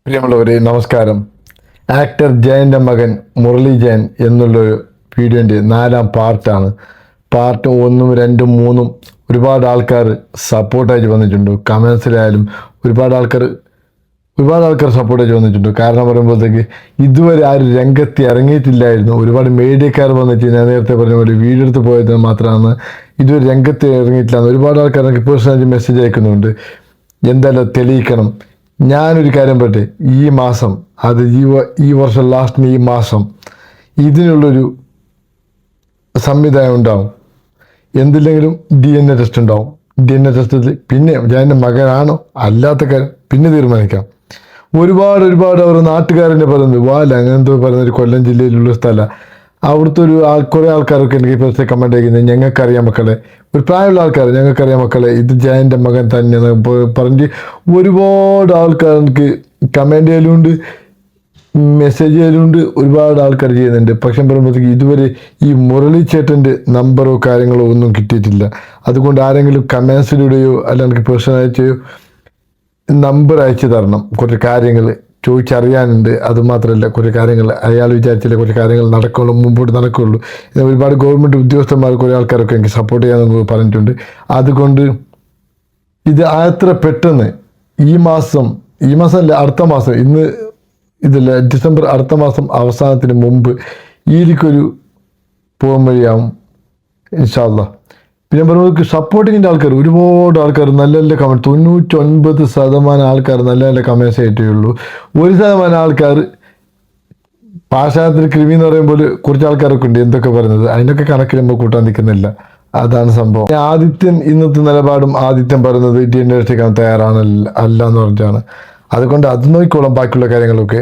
പ്രിയമുള്ളവരെ നമസ്കാരം. ആക്ടർ ജയൻ്റെ മകൻ മുരളി ജയൻ എന്നുള്ളൊരു വീഡിയോൻ്റെ 4ാം പാർട്ടാണ്. പാർട്ട് 1, 2, 3 ഒരുപാട് ആൾക്കാർ സപ്പോർട്ടായിട്ട് വന്നിട്ടുണ്ട്. കമൻസിലായാലും ഒരുപാട് ആൾക്കാർ സപ്പോർട്ടായിട്ട് വന്നിട്ടുണ്ട്. കാരണം പറയുമ്പോഴത്തേക്ക് ഇതുവരെ ആരും രംഗത്ത് ഇറങ്ങിയിട്ടില്ലായിരുന്നു. ഒരുപാട് മീഡിയക്കാർ വന്നിട്ട് ഞാൻ നേരത്തെ പറഞ്ഞ പോലെ വീഡിയോ എടുത്ത് പോയത് മാത്രമാണ് ഇതുവരെ രംഗത്ത് ഇറങ്ങിയിട്ടില്ല. ഒരുപാട് ആൾക്കാർ എനിക്ക് പേഴ്സണലായിട്ട് മെസ്സേജ് അയക്കുന്നുണ്ട്, എന്തായാലും തെളിയിക്കണം. ഞാനൊരു കാര്യം പറയട്ടെ, ഈ മാസം അത് ഈ വർഷം ലാസ്റ്റിന് ഈ മാസം ഇതിനുള്ളൊരു സംവിധാനം ഉണ്ടാവും. എന്തില്ലെങ്കിലും DNA ടെസ്റ്റ് ഉണ്ടാവും. DNA ടെസ്റ്റിൽ പിന്നെ ഞാൻ മകനാണോ അല്ലാത്ത കാര്യം പിന്നെ തീരുമാനിക്കാം. ഒരുപാട് അവർ നാട്ടുകാരെന്നെ പറയുന്നത് വാല അങ്ങനെന്തോ പറയുന്നൊരു കൊല്ലം ജില്ലയിലുള്ള സ്ഥലം. അവിടുത്തെ കുറേ ആൾക്കാരൊക്കെ എനിക്ക് പ്രത്യേക കമൻ്റ് അയക്കുന്നത്, ഞങ്ങൾക്കറിയാം മക്കളെ, ഒരു പ്രായമുള്ള ആൾക്കാർ, ഞങ്ങൾക്കറിയാം മക്കളെ ഇത് ജയൻ്റെ മകൻ തന്നെയാണ് പറഞ്ഞ് ഒരുപാട് ആൾക്കാർ എനിക്ക് കമൻ്റ് ചെയ്യലുണ്ട്, മെസ്സേജ് ചെയ്യലുണ്ട്, ഒരുപാട് ആൾക്കാർ ചെയ്യുന്നുണ്ട്. പക്ഷെ പറയുമ്പോഴത്തേക്ക് ഇതുവരെ ഈ മുരളി ചേട്ടൻ്റെ നമ്പറോ കാര്യങ്ങളോ ഒന്നും കിട്ടിയിട്ടില്ല. അതുകൊണ്ട് ആരെങ്കിലും കമൻസിലൂടെയോ അല്ല എനിക്ക് പേഴ്സണലായിട്ടോ നമ്പർ അയച്ചു തരണം. കുറച്ച് കാര്യങ്ങൾ ചോദിച്ചറിയാനുണ്ട്. അതുമാത്രമല്ല, കുറേ കാര്യങ്ങൾ അയാൾ വിചാരിച്ചില്ല കുറച്ച് കാര്യങ്ങൾ മുമ്പോട്ട് നടക്കുകയുള്ളൂ. ഒരുപാട് ഗവൺമെൻറ് ഉദ്യോഗസ്ഥന്മാർ കുറേ ആൾക്കാരൊക്കെ എനിക്ക് സപ്പോർട്ട് ചെയ്യാമെന്ന് പറഞ്ഞിട്ടുണ്ട്. അതുകൊണ്ട് ഇത് അത്ര പെട്ടെന്ന് ഈ മാസം അല്ല അടുത്ത മാസം, ഇന്ന് ഇതില്ല ഡിസംബർ അടുത്ത മാസം അവസാനത്തിന് മുമ്പ് ഇതിലേക്കൊരു പോകാൻ വഴിയാവും ഇൻഷാ അല്ലാഹ്. പിന്നെ പറയുമ്പോൾ സപ്പോർട്ടിങ്ങിൻ്റെ ആൾക്കാർ ഒരുപാട് ആൾക്കാർ നല്ല നല്ല കമൻറ്റ്, 99% ആൾക്കാർ നല്ല നല്ല കമൻറ്റ്സ് ആയിട്ടേ ഉള്ളൂ. 1% ആൾക്കാർ പാശ്ചാത്യത്തിൽ കൃമി എന്ന് പറയുമ്പോൾ കുറച്ച് ആൾക്കാരൊക്കെ ഉണ്ട് എന്തൊക്കെ പറയുന്നത്, അതിനൊക്കെ കണക്കിൽ നമ്മൾ കൂട്ടാൻ നിൽക്കുന്നില്ല. അതാണ് സംഭവം. ആദിത്യൻ ഇന്നത്തെ നിലപാടും ആദിത്യൻ പറയുന്നത് DNA ടെസ്റ്റ് അല്ല എന്ന് പറഞ്ഞിട്ടാണ്. അതുകൊണ്ട് അത് നോക്കിക്കോളാം ബാക്കിയുള്ള കാര്യങ്ങളൊക്കെ.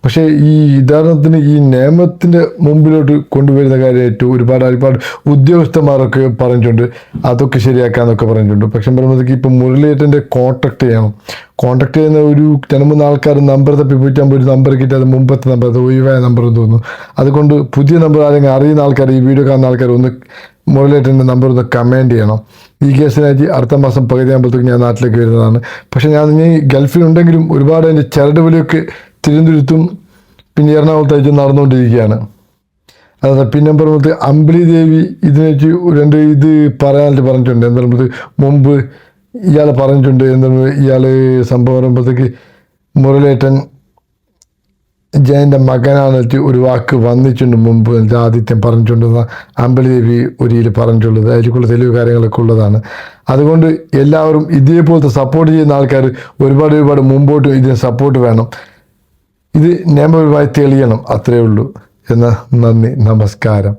പക്ഷേ ഈ ഉദാഹരണത്തിന് ഈ നിയമത്തിൻ്റെ മുമ്പിലോട്ട് കൊണ്ടുവരുന്ന കാര്യമായിട്ട് ഒരുപാട് ഉദ്യോഗസ്ഥന്മാരൊക്കെ പറഞ്ഞിട്ടുണ്ട്, അതൊക്കെ ശരിയാക്കാന്നൊക്കെ പറഞ്ഞിട്ടുണ്ട്. പക്ഷെ പറയുമ്പോഴത്തേക്ക് ഇപ്പം മുരളിയേട്ടൻ്റെ കോൺടാക്ട് ചെയ്യണം. കോൺടാക്ട് ചെയ്യുന്ന ഒരു 2-3 ആൾക്കാർ നമ്പർ തപ്പിപ്പോയിട്ടാകുമ്പോൾ ഒരു നമ്പർ കിട്ടിയത് മുമ്പത്തെ നമ്പർ, അത് ഒഴിവായ നമ്പർ എന്ന് തോന്നുന്നു. അതുകൊണ്ട് പുതിയ നമ്പർ ആരെങ്കിലും അറിയുന്ന ആൾക്കാർ, ഈ വീഡിയോ കാണുന്ന ആൾക്കാർ ഒന്ന് മുരളിയേട്ടൻ്റെ നമ്പർ ഒന്ന് കമൻറ്റ് ചെയ്യണം. ഈ കേസിനായിട്ട് അടുത്ത മാസം പകുതി ആകുമ്പോഴത്തേക്ക് ഞാൻ നാട്ടിലേക്ക് വരുന്നതാണ്. പക്ഷേ ഞാൻ ഇനി ഗൾഫിലുണ്ടെങ്കിലും ഒരുപാട് അതിൻ്റെ ചരട് വലിയൊക്കെ തിരുവനന്തപുരത്തും പിന്നെ എറണാകുളത്തായിട്ട് നടന്നുകൊണ്ടിരിക്കുകയാണ്. അതെ. പിന്നെ പറയുന്നത് അമ്പിളി ദേവി ഇതിനേറ്റ് ഇത് പറയാനായിട്ട് പറഞ്ഞിട്ടുണ്ട്. എന്താ പറയുന്നത് മുമ്പ് ഇയാൾ പറഞ്ഞിട്ടുണ്ട്, എന്താണ് ഇയാൾ സംഭവം പറയുമ്പോഴത്തേക്ക് മുരളിയേട്ടൻ ജയൻ്റെ മകനാണെന്ന് ഒരു വാക്ക് വന്നിട്ടുണ്ട് മുമ്പ്, ആദിത്യം പറഞ്ഞിട്ടുണ്ടെന്ന അമ്പിളി ദേവി ഒരു പറഞ്ഞിട്ടുള്ളത്. അതിലേക്കുള്ള തെളിവ് കാര്യങ്ങളൊക്കെ ഉള്ളതാണ്. അതുകൊണ്ട് എല്ലാവരും ഇതേപോലത്തെ സപ്പോർട്ട് ചെയ്യുന്ന ആൾക്കാർ ഒരുപാട് മുമ്പോട്ട് ഇതിന് സപ്പോർട്ട് വേണം. ഇത് നിയമപരമായി തെളിയണം, അത്രയേ ഉള്ളൂ. എന്നാൽ നന്ദി, നമസ്കാരം.